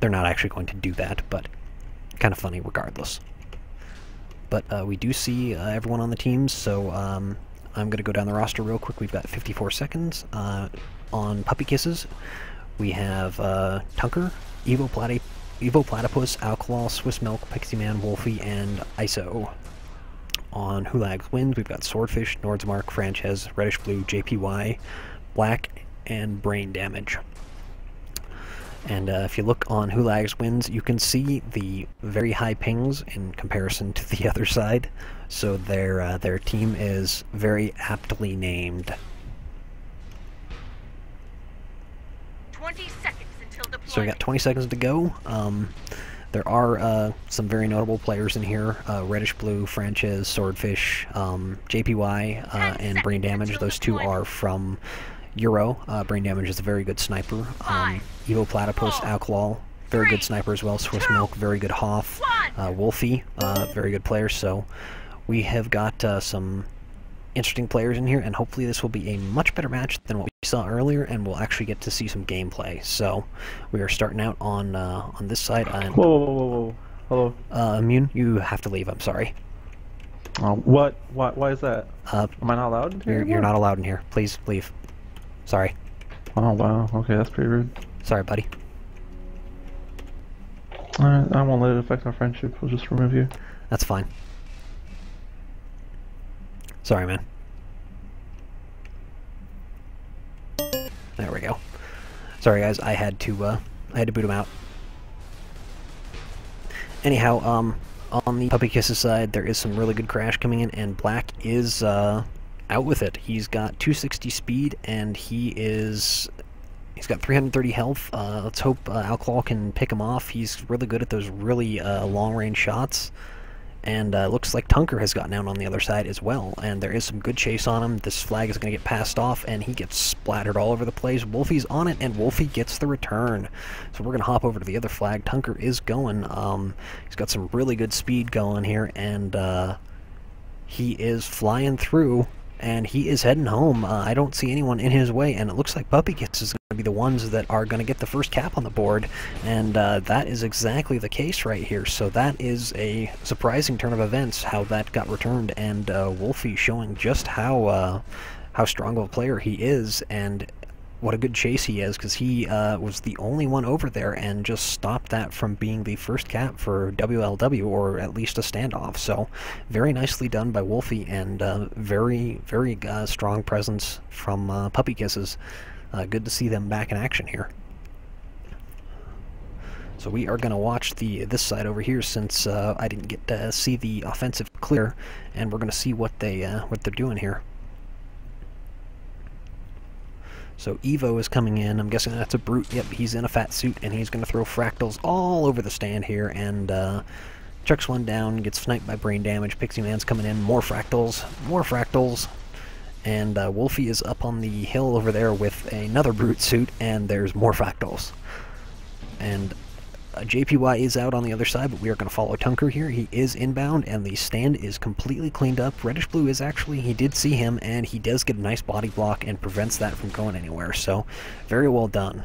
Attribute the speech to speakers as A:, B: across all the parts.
A: they're not actually going to do that, but kind of funny regardless. But we do see everyone on the teams, so I'm going to go down the roster real quick. We've got 54 seconds. On Puppy Kisses, we have Tunker, Evo Platypus, Alkalal, Swiss Milk, Pixie Man, Wolfie, and ISO. On Hulags Wins, we've got Swordfish, Nordsmark, Frances, Reddish Blue, JPY, Black, and Brain Damage. And if you look on Hulags Wins, you can see the very high pings in comparison to the other side. So their team is very aptly named.
B: 20 seconds until deployment.
A: So we got 20 seconds to go. There are some very notable players in here. Reddish Blue, Frances, Swordfish, JPY, and Brain Damage. Those two are from Euro. Brain Damage is a very good sniper. Evo Platypus, Alkalal, very good sniper as well. Swiss Milk, very good Hoff. Wolfie, very good player. So we have got some interesting players in here, and hopefully this will be a much better match than what we saw earlier, and we'll actually get to see some gameplay. So we are starting out on this side.
C: Whoa. Hello.
A: Immune, you have to leave. I'm sorry.
C: What? Why is that? Am I not allowed in here?
A: You're not allowed in here. Please leave. Sorry.
C: Oh wow. Okay, that's pretty rude.
A: Sorry, buddy.
C: Alright, I won't let it affect our friendship. We'll just remove you.
A: That's fine. Sorry, man. There we go. Sorry, guys. I had to boot him out. Anyhow, on the Puppy Kisses side, there is some really good crash coming in, and Black is out with it. He's got 260 speed, and he's got 330 health. Let's hope Alkalal can pick him off. He's really good at those really long-range shots. And looks like Tunker has gotten out on the other side as well, and there is some good chase on him. This flag is going to get passed off, and he gets splattered all over the place. Wolfie's on it, and Wolfie gets the return. So we're going to hop over to the other flag. Tunker is going. He's got some really good speed going here, and he is flying through, and he is heading home. I don't see anyone in his way, and it looks like Puppy Kisses is going to be the ones that are going to get the first cap on the board, and that is exactly the case right here. So that is a surprising turn of events, how that got returned, and Wolfie showing just how strong of a player he is, and what a good chase he is, because he was the only one over there and just stopped that from being the first cap for WLW, or at least a standoff. So very nicely done by Wolfie, and very strong presence from Puppy Kisses. Good to see them back in action here. So we are going to watch this side over here, since I didn't get to see the offensive clear, and we're going to see what they're doing here. So Evo is coming in. I'm guessing that's a brute. Yep, he's in a fat suit, and he's going to throw fractals all over the stand here, and chucks one down, gets sniped by Brain Damage. Pixie Man's coming in. More fractals. And Wolfie is up on the hill over there with another brute suit, and there's more fractals. And JPY is out on the other side, but we are going to follow Tunker here. He is inbound, and the stand is completely cleaned up. Reddish Blue is actually, he did see him, and he does get a nice body block and prevents that from going anywhere. So, very well done.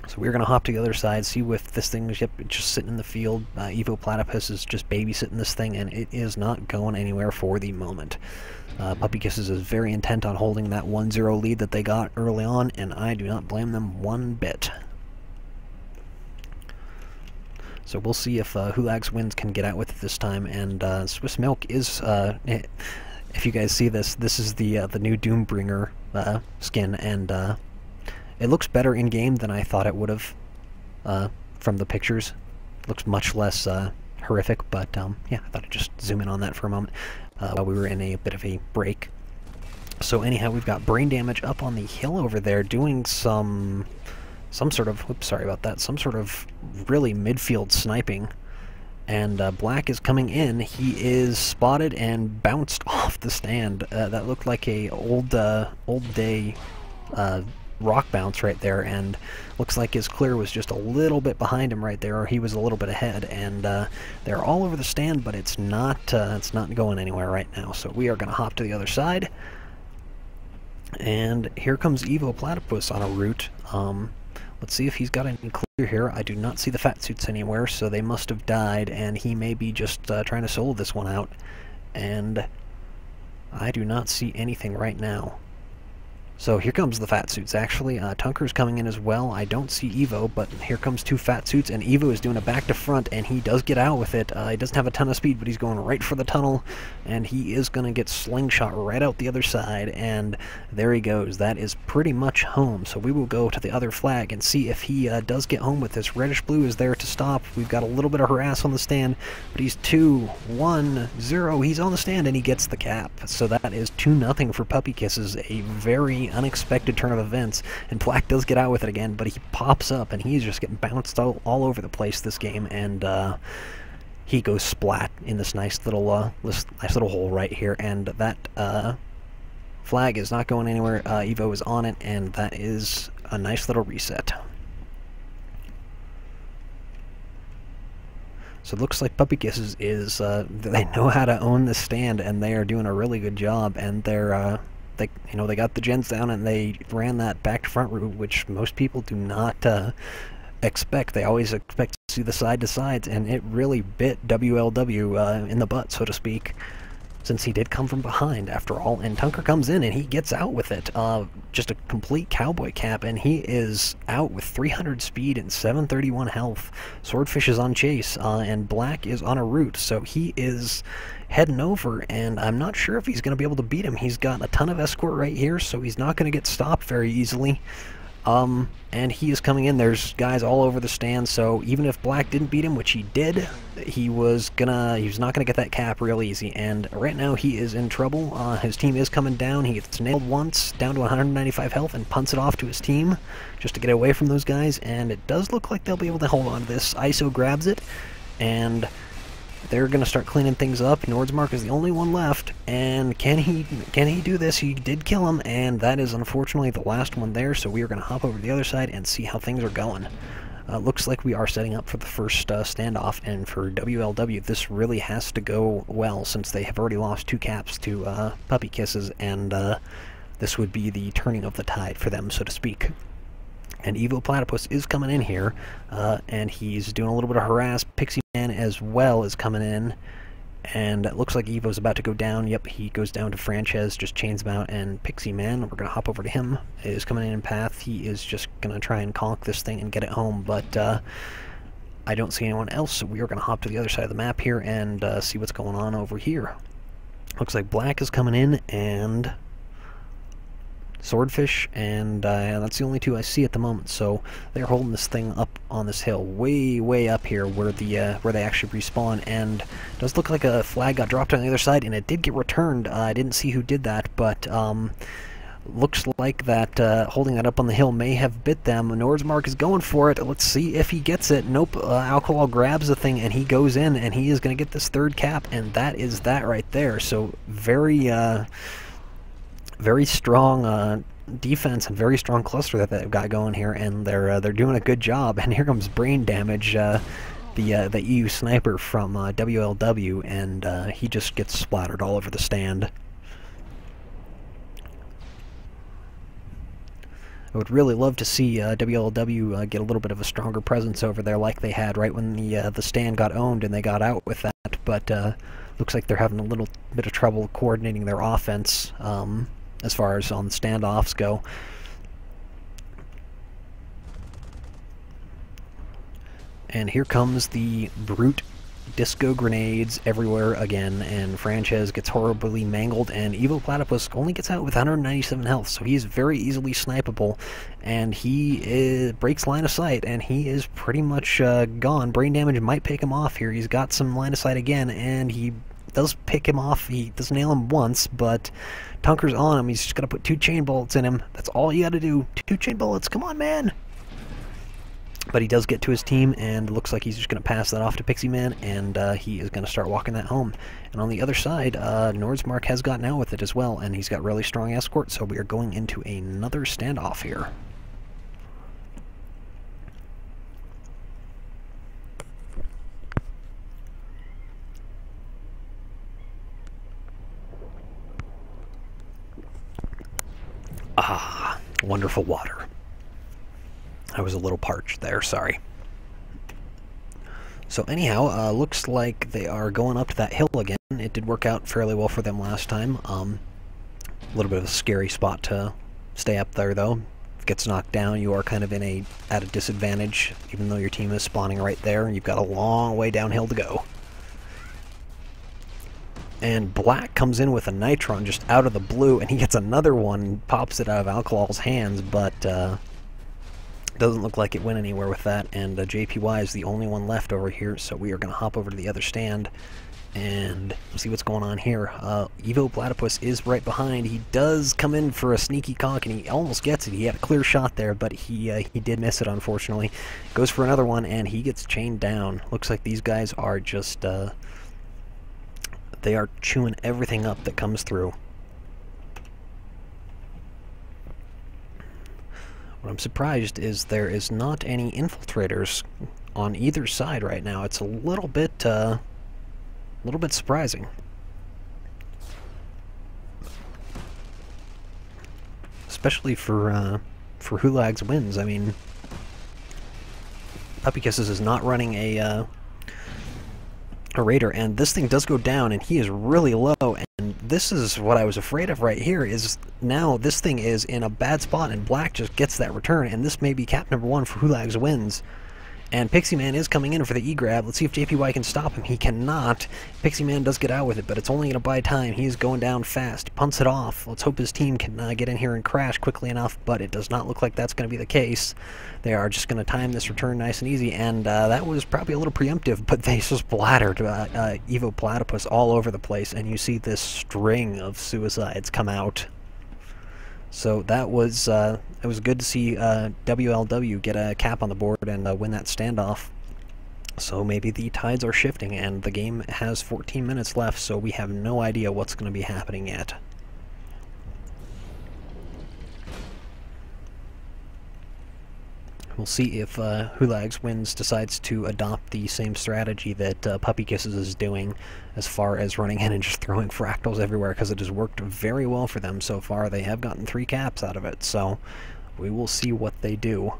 A: So we're going to hop to the other side, see if this thing is just sitting in the field. Evo Platypus is just babysitting this thing, and it is not going anywhere for the moment. Puppy Kisses is very intent on holding that 1-0 lead that they got early on, and I do not blame them one bit. So we'll see if Hulags Wins can get out with it this time, and Swiss Milk is, if you guys see this, this is the new Doombringer skin, and it looks better in-game than I thought it would have from the pictures. It looks much less horrific, but yeah, I thought I'd just zoom in on that for a moment while we were in a bit of a break. So anyhow, we've got Brain Damage up on the hill over there doing some sort of, oops, sorry about that, some sort of really midfield sniping, and Black is coming in. He is spotted and bounced off the stand. That looked like a old day rock bounce right there, and looks like his clear was just a little bit behind him right there, or he was a little bit ahead, and they're all over the stand, but it's not going anywhere right now. So we are going to hop to the other side, and here comes Evo Platypus on a route. Let's see if he's got any clear here. I do not see the fat suits anywhere, so they must have died, and he may be just trying to solo this one out. And I do not see anything right now. So here comes the fat suits, actually. Tunker's coming in as well. I don't see Evo, but here comes two fat suits, and Evo is doing a back to front, and he does get out with it. He doesn't have a ton of speed, but he's going right for the tunnel, and he is going to get slingshot right out the other side, and there he goes. That is pretty much home. So we will go to the other flag and see if he does get home with this. Reddish-blue is there to stop. We've got a little bit of harass on the stand, but he's 2-1-0. He's on the stand, and he gets the cap. So that is 2-0 for Puppy Kisses, a very unexpected turn of events, and Black does get out with it again, but he pops up and he's just getting bounced all over the place this game, and he goes splat in this nice little hole right here, and that flag is not going anywhere. Evo is on it, and that is a nice little reset. So it looks like Puppy Kisses is they know how to own the stand, and they are doing a really good job, and they're they got the gens down, and they ran that back to front route, which most people do not expect. They always expect to see the side to sides, and it really bit WLW in the butt, so to speak, since he did come from behind after all. And Tunker comes in and he gets out with it. Just a complete cowboy cap, and he is out with 300 speed and 731 health. Swordfish is on chase, and Black is on a route, so he is heading over, and I'm not sure if he's going to be able to beat him. He's got a ton of escort right here, so he's not going to get stopped very easily. And he is coming in. There's guys all over the stand, so even if Black didn't beat him, which he did, he was not gonna get that cap real easy. And right now he is in trouble. His team is coming down. He gets nailed once, down to 195 health, and punts it off to his team just to get away from those guys. And it does look like they'll be able to hold on to this. ISO grabs it, and they're going to start cleaning things up. Nordsmark is the only one left, and can he do this? He did kill him, and that is unfortunately the last one there, so we are going to hop over to the other side and see how things are going. Looks like we are setting up for the first standoff, and for WLW, this really has to go well, since they have already lost 2 caps to Puppy Kisses, and this would be the turning of the tide for them, so to speak. And Evo Platypus is coming in here, and he's doing a little bit of harass. Pixie Man as well is coming in, and it looks like Evo's about to go down. Yep, he goes down to Frances, just chains him out, and Pixie Man, we're going to hop over to him, is coming in path. He is just going to try and conk this thing and get it home, but I don't see anyone else, so we are going to hop to the other side of the map here and see what's going on over here. Looks like Black is coming in, and Swordfish, and that's the only 2 I see at the moment. So they're holding this thing up on this hill, way up here, where they actually respawn. And it does look like a flag got dropped on the other side, and it did get returned. I didn't see who did that, but looks like that holding that up on the hill may have bit them. Nordsmark is going for it. Let's see if he gets it. Nope. Alcohol grabs the thing, and he goes in, and he is going to get this 3rd cap, and that is that right there. So very strong defense and very strong cluster that they've got going here, and they're doing a good job. And here comes Brain Damage, the EU sniper from WLW, and he just gets splattered all over the stand. I would really love to see WLW get a little bit of a stronger presence over there, like they had right when the stand got owned and they got out with that. But looks like they're having a little bit of trouble coordinating their offense. As far as on the standoffs go. And here comes the brute disco grenades everywhere again, and Frances gets horribly mangled, and Evo Platypus only gets out with 197 health, so he's very easily snipeable, and he breaks line of sight, and he is pretty much gone. Brain Damage might pick him off here. He's got some line of sight again, and he does pick him off. He does nail him once, but Tunker's on him. He's just got to put 2 chain bullets in him. That's all you got to do. 2 chain bullets. Come on, man. But he does get to his team, and looks like he's just going to pass that off to Pixie Man, and he is going to start walking that home. And on the other side, Nordsmark has gotten out with it as well, and he's got really strong escort, so we are going into another standoff here. Ah, wonderful water. I was a little parched there, sorry. So anyhow, looks like they are going up to that hill again. It did work out fairly well for them last time. A little bit of a scary spot to stay up there, though. If it gets knocked down, you are kind of at a disadvantage, even though your team is spawning right there, and you've got a long way downhill to go. And Black comes in with a Nitron just out of the blue, and he gets another one, pops it out of Alcohol's hands, but doesn't look like it went anywhere with that, and JPY is the only one left over here, so we are going to hop over to the other stand and see what's going on here. Evo Platypus is right behind. He does come in for a sneaky conk, and he almost gets it. He had a clear shot there, but he did miss it, unfortunately. Goes for another one, and he gets chained down. Looks like these guys are just, they are chewing everything up that comes through. What I'm surprised is there is not any infiltrators on either side right now. It's a little bit surprising. Especially for Hulags wins. I mean, Puppy Kisses is not running a Raider, and this thing does go down, and he is really low, and this is what I was afraid of right here, is now this thing is in a bad spot, and Black just gets that return, and this may be cap number 1 for Hulags wins. And Pixie Man is coming in for the E-grab. Let's see if JPY can stop him. He cannot. Pixie Man does get out with it, but it's only going to buy time. He's going down fast. Punts it off. Let's hope his team can get in here and crash quickly enough, but it does not look like that's going to be the case. They are just going to time this return nice and easy, and that was probably a little preemptive, but they just blattered Evo Platypus all over the place, and you see this string of suicides come out. So that was it was good to see WLW get a cap on the board and win that standoff. So maybe the tides are shifting, and the game has 14 minutes left, so we have no idea what's going to be happening yet. We'll see if Hulags wins decides to adopt the same strategy that Puppy Kisses is doing as far as running in and just throwing fractals everywhere, because it has worked very well for them so far. They have gotten 3 caps out of it, so we will see what they do.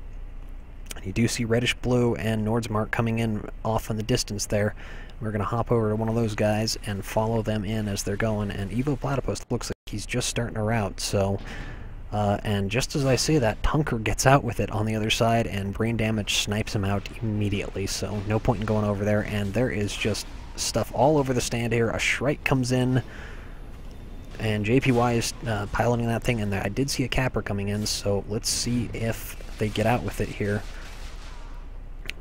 A: And you do see Reddish Blue and Nordsmark coming in off in the distance there. We're going to hop over to one of those guys and follow them in as they're going, and Evo Platypus looks like he's just starting a route, so... and just as I say that, Tunker gets out with it on the other side, and Brain Damage snipes him out immediately, so no point in going over there, and there is just stuff all over the stand here. A Shrike comes in, and JPY is piloting that thing, and I did see a Capper coming in, so let's see if they get out with it here.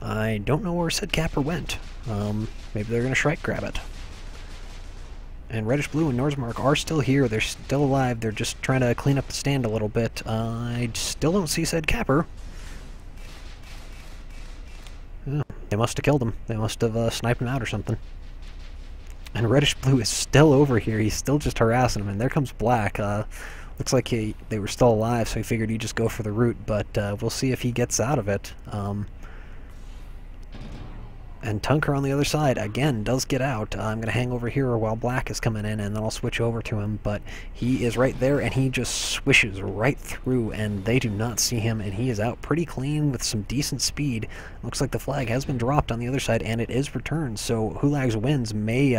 A: I don't know where said Capper went. Maybe they're going to Shrike grab it. And Reddish Blue and Nordsmark are still here. They're still alive. They're just trying to clean up the stand a little bit. I still don't see said Capper. Oh, they must have killed him. They must have sniped him out or something. And Reddish Blue is still over here. He's still just harassing him. And there comes Black. Looks like they were still alive, so he figured he'd just go for the route. But we'll see if he gets out of it. And Tunker on the other side, again, does get out. I'm going to hang over here while Black is coming in, and then I'll switch over to him. But he is right there, and he just swishes right through, and they do not see him, and he is out pretty clean with some decent speed. Looks like the flag has been dropped on the other side, and it is returned. So Hulags wins may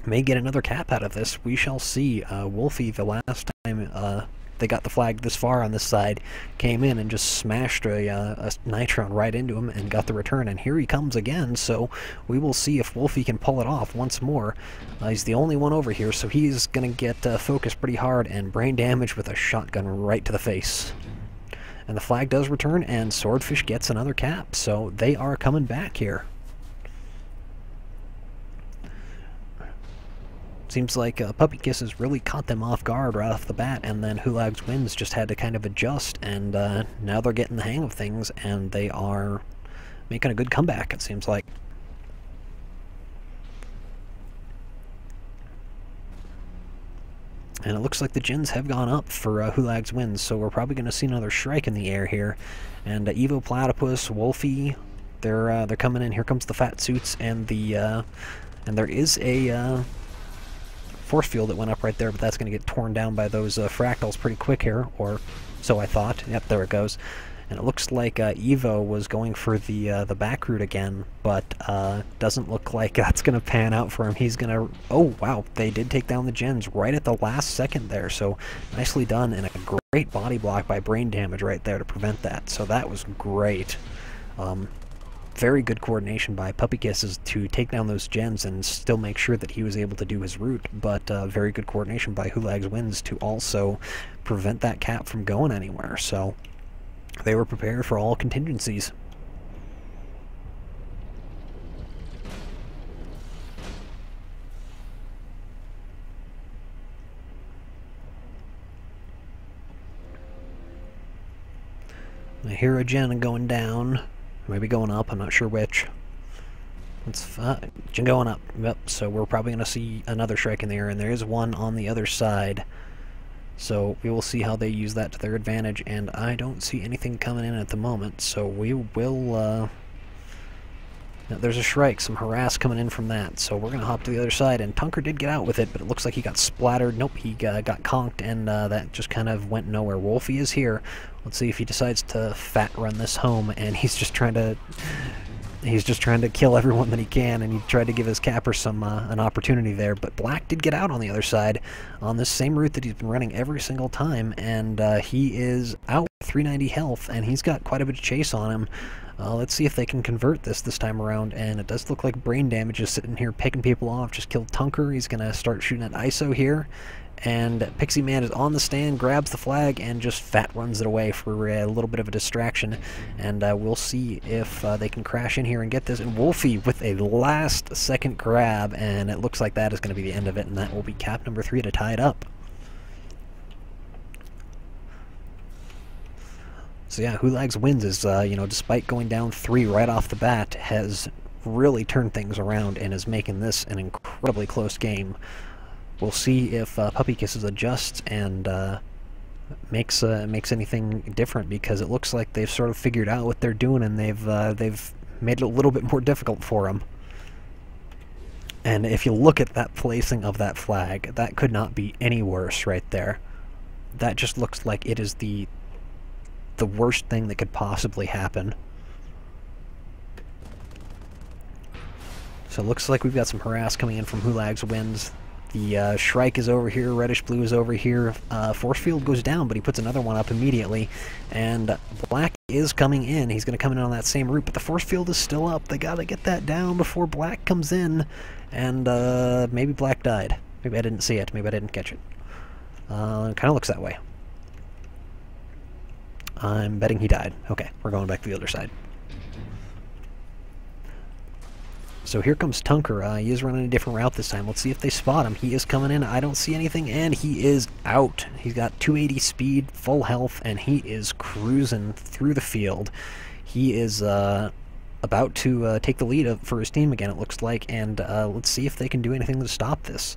A: get another cap out of this. We shall see. Wolfie, the last time they got the flag this far on this side, came in and just smashed a Nitron right into him and got the return, and here he comes again, so we will see if Wolfie can pull it off once more. He's the only one over here, so he's going to get focused pretty hard, and Brain Damage with a shotgun right to the face. And the flag does return, and Swordfish gets another cap, so they are coming back here. Seems like Puppy Kisses really caught them off guard right off the bat, and then Hulags wins just had to kind of adjust, and now they're getting the hang of things, and they are making a good comeback, it seems like. And it looks like the gens have gone up for Hulags wins, so we're probably going to see another Shrike in the air here. And Evo Platypus, Wolfie, they're coming in. Here comes the Fat Suits, and there is a force field that went up right there, but that's going to get torn down by those fractals pretty quick here, or so I thought. Yep, there it goes. And it looks like Evo was going for the back route again, but doesn't look like that's going to pan out for him. He's going to... Oh, wow, they did take down the gens right at the last second there, so nicely done, and a great body block by Brain Damage right there to prevent that, so that was great. Very good coordination by Puppy Kisses to take down those gens and still make sure that he was able to do his route, but very good coordination by Hulags Wins to also prevent that cap from going anywhere, so they were prepared for all contingencies. I hear a gen going down. Maybe going up, I'm not sure which. It's going up. Yep, so we're probably going to see another strike in the air, and there is one on the other side. So we will see how they use that to their advantage, and I don't see anything coming in at the moment, so we will... there's a Shrike, some harass coming in from that, so we're going to hop to the other side, and Tunker did get out with it, but it looks like he got splattered. Nope, he got conked, and that just kind of went nowhere. Wolfie is here. Let's see if he decides to fat run this home, and he's just trying to kill everyone that he can, and he tried to give his capper some an opportunity there, but Black did get out on the other side on this same route that he's been running every single time, and he is out with 390 health, and he's got quite a bit of chase on him. Let's see if they can convert this time around, and it does look like Brain Damage is sitting here picking people off. Just killed Tunker. He's going to start shooting at ISO here, and Pixie Man is on the stand, grabs the flag, and just fat runs it away for a little bit of a distraction, and we'll see if they can crash in here and get this. And Wolfie with a last-second grab, and it looks like that is going to be the end of it, and that will be cap number 3 to tie it up. So yeah, Hulags Wins is, despite going down 3 right off the bat, has really turned things around and is making this an incredibly close game. We'll see if Puppy Kisses adjusts and makes anything different, because it looks like they've sort of figured out what they're doing, and they've made it a little bit more difficult for them. And if you look at that placing of that flag, that could not be any worse right there. That just looks like it is the worst thing that could possibly happen. So it looks like we've got some harass coming in from Hulags Wins. The Shrike is over here, Reddish Blue is over here. Force Field goes down, but he puts another one up immediately. And Black is coming in. He's going to come in on that same route, but the Force Field is still up. They got to get that down before Black comes in. And maybe Black died. Maybe I didn't see it. Maybe I didn't catch it. It kind of looks that way. I'm betting he died. Okay, we're going back to the other side. So here comes Tunker. He is running a different route this time. Let's see if they spot him. He is coming in. I don't see anything, and he is out. He's got 280 speed, full health, and he is cruising through the field. He is about to take the lead for his team again, it looks like, and let's see if they can do anything to stop this.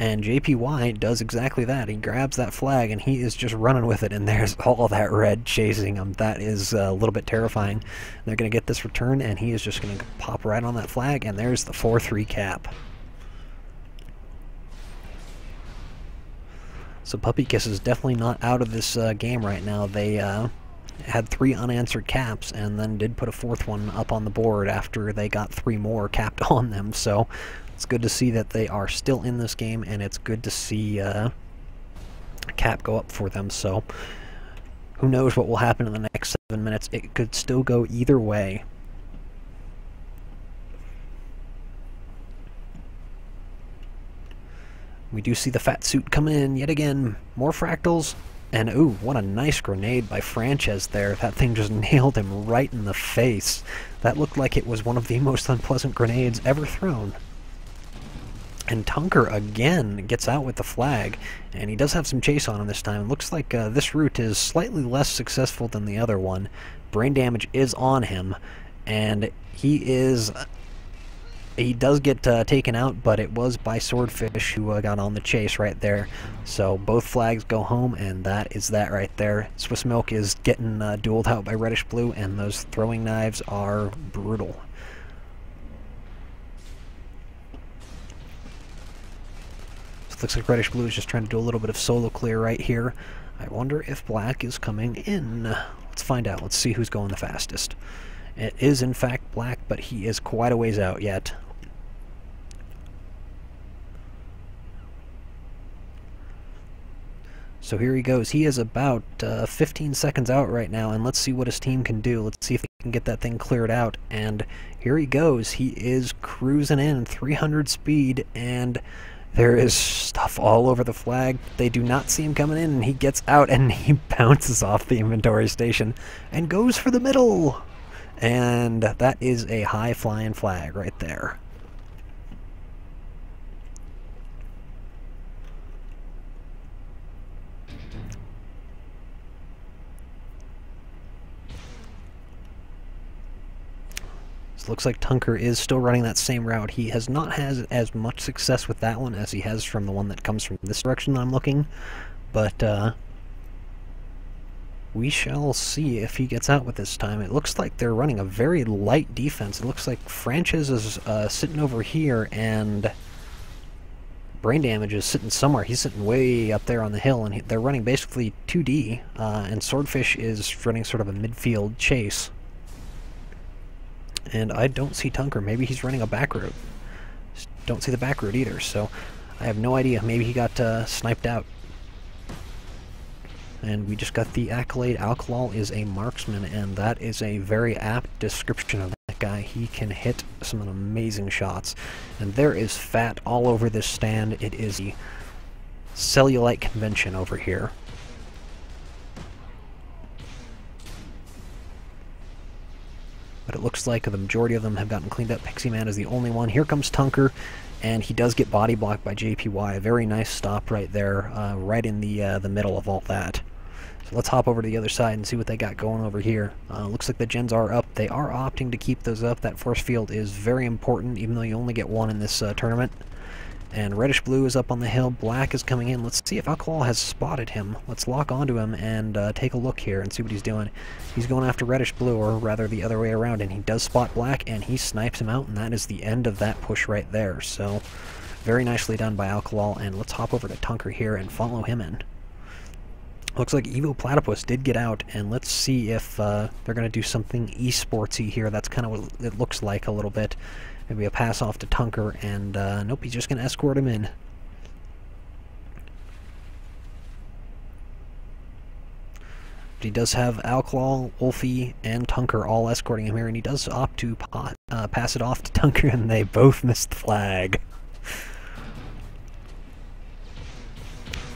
A: And JPY does exactly that. He grabs that flag, and he is just running with it, and there's all that red chasing him. That is a little bit terrifying. They're going to get this return, and he is just going to pop right on that flag, and there's the 4-3 cap. So Puppy Kiss is definitely not out of this game right now. They had 3 unanswered caps, and then did put a 4th one up on the board after they got 3 more capped on them, so it's good to see that they are still in this game, and it's good to see a cap go up for them. So who knows what will happen in the next 7 minutes. It could still go either way. We do see the fat suit coming in yet again. More fractals. And ooh, what a nice grenade by Frances there. That thing just nailed him right in the face. That looked like it was one of the most unpleasant grenades ever thrown. And Tunker again gets out with the flag, and he does have some chase on him this time. It looks like this route is slightly less successful than the other one. Brain Damage is on him, and he does get taken out, but it was by Swordfish who got on the chase right there. So both flags go home, and that is that right there. Swiss Milk is getting dueled out by Reddish Blue, and those throwing knives are brutal. Looks like Reddish Blue is just trying to do a little bit of solo clear right here. I wonder if black is coming in. Let's find out. Let's see who's going the fastest. It is, in fact, black, but he is quite a ways out yet. So here he goes. He is about 15 seconds out right now, and let's see what his team can do. Let's see if they can get that thing cleared out. And here he goes. He is cruising in 300 speed, and there is stuff all over the flag. They do not see him coming in, and he gets out, and he bounces off the inventory station and goes for the middle. And that is a high-flying flag right there. Looks like Tunker is still running that same route. He has not had as much success with that one as he has from the one that comes from this direction that I'm looking, but we shall see if he gets out with this time. It looks like they're running a very light defense. It looks like Franches is sitting over here, and Brain Damage is sitting somewhere. He's sitting way up there on the hill, and they're running basically 2D, and Swordfish is running sort of a midfield chase. And I don't see Tunker. Maybe he's running a back route. Don't see the back route either, so I have no idea. Maybe he got sniped out. And we just got the accolade. Alkalal is a marksman, and that is a very apt description of that guy. He can hit some amazing shots. And there is fat all over this stand. It is the cellulite convention over here. But it looks like the majority of them have gotten cleaned up. Pixie Man is the only one. Here comes Tunker, and he does get body blocked by JPY. A very nice stop right there, right in the middle of all that. So let's hop over to the other side and see what they got going over here. Looks like the gens are up. They are opting to keep those up. That force field is very important, even though you only get one in this tournament. And reddish blue is up on the hill. Black is coming in. Let's see if Alkalal has spotted him. Let's lock onto him and take a look here and see what he's doing. He's going after reddish blue, or rather the other way around, and he does spot black, and he snipes him out, and that is the end of that push right there. So very nicely done by Alkalal, and let's hop over to Tunker here and follow him in. Looks like Evo Platypus did get out, and let's see if they're going to do something esportsy here. That's kind of what it looks like a little bit. Maybe a pass off to Tunker, and nope, he's just going to escort him in. But he does have Alkalal, Wolfie, and Tunker all escorting him here, and he does opt to pass it off to Tunker, and they both missed the flag.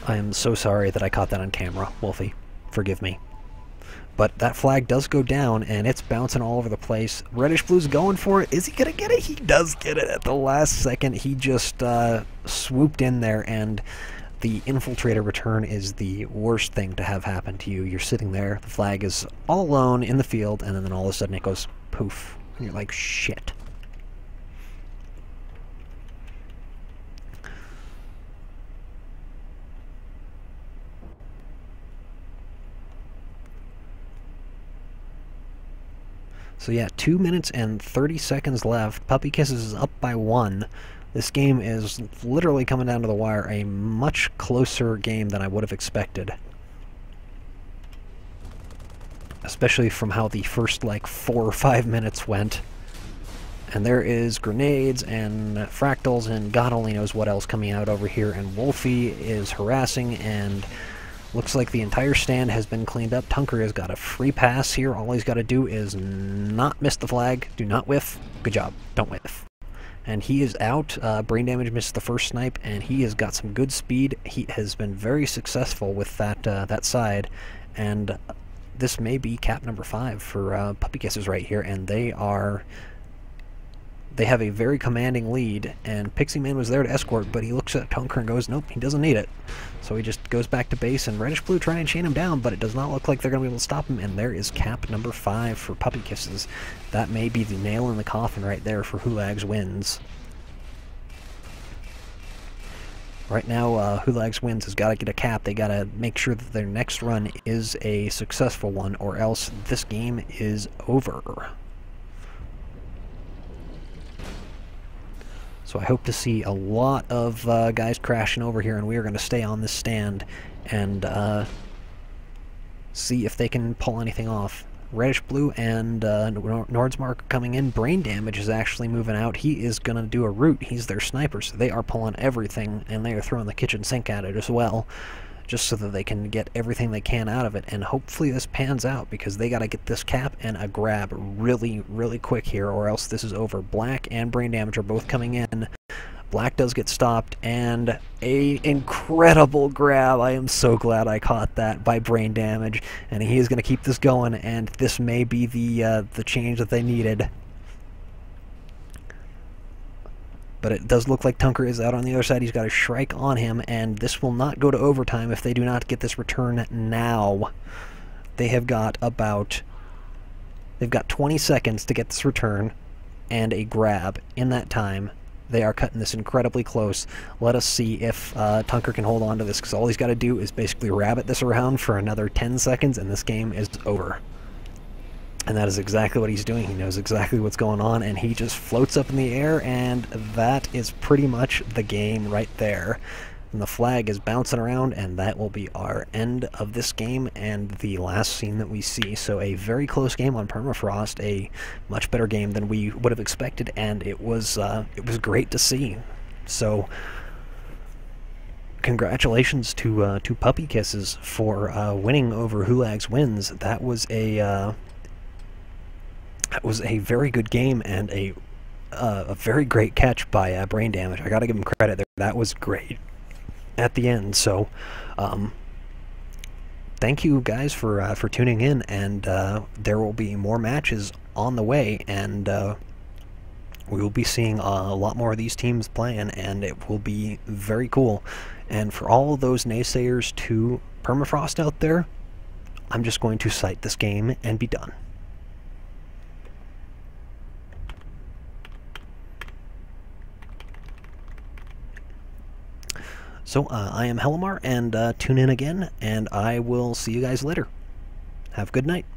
A: I am so sorry that I caught that on camera, Wolfie. Forgive me. But that flag does go down, and it's bouncing all over the place. Reddish Blue's going for it. Is he going to get it? He does get it at the last second. He just swooped in there, and the infiltrator return is the worst thing to have happen to you. You're sitting there, the flag is all alone in the field, and then all of a sudden it goes poof. And you're like, shit. So yeah, 2 minutes and 30 seconds left. Puppy Kisses is up by 1. This game is literally coming down to the wire. A much closer game than I would have expected. Especially from how the first, like, 4 or 5 minutes went. And there is grenades and fractals and God only knows what else coming out over here. And Wolfie is harassing, and looks like the entire stand has been cleaned up. Tunker has got a free pass here. All he's got to do is not miss the flag. Do not whiff. Good job. Don't whiff. And he is out. Brain Damage missed the first snipe, and he has got some good speed. He has been very successful with that side, and this may be cap number 5 for Puppy Kisses right here, and they have a very commanding lead, and Pixie Man was there to escort, but he looks at Tunker and goes, nope, he doesn't need it. So he just goes back to base, and Reddish Blue try and chain him down, but it does not look like they're going to be able to stop him, and there is cap number 5 for Puppy Kisses. That may be the nail in the coffin right there for Hulags wins. Right now, Hulags wins has got to get a cap. They got to make sure that their next run is a successful one, or else this game is over. So I hope to see a lot of guys crashing over here, and we are going to stay on this stand and see if they can pull anything off. Reddish Blue and Nordsmark coming in. Brain Damage is actually moving out. He is going to do a root. He's their sniper, so they are pulling everything, and they are throwing the kitchen sink at it as well, just so that they can get everything they can out of it. And hopefully this pans out, because they got to get this cap and a grab really, really quick here, or else this is over. Black and Brain Damage are both coming in. Black does get stopped, and a incredible grab. I am so glad I caught that by Brain Damage, and he is going to keep this going, and this may be the change that they needed. But it does look like Tunker is out on the other side. He's got a Shrike on him, and this will not go to overtime if they do not get this return now. They have got they've got 20 seconds to get this return and a grab. In that time, they are cutting this incredibly close. Let us see if Tunker can hold on to this, because all he's got to do is basically rabbit this around for another 10 seconds, and this game is over. And that is exactly what he's doing. He knows exactly what's going on, and he just floats up in the air, and that is pretty much the game right there. And the flag is bouncing around, and that will be our end of this game and the last scene that we see. So a very close game on Permafrost, a much better game than we would have expected, and it was great to see. So congratulations to Puppy Kisses for winning over Hulags Wins. That was a very good game, and a very great catch by Brain Damage. I got to give him credit there. That was great at the end. So thank you guys for tuning in, and there will be more matches on the way, and we will be seeing a lot more of these teams playing, and it will be very cool. And for all of those naysayers to Permafrost out there, I'm just going to cite this game and be done. So, I am Helimar, and tune in again, and I will see you guys later. Have a good night.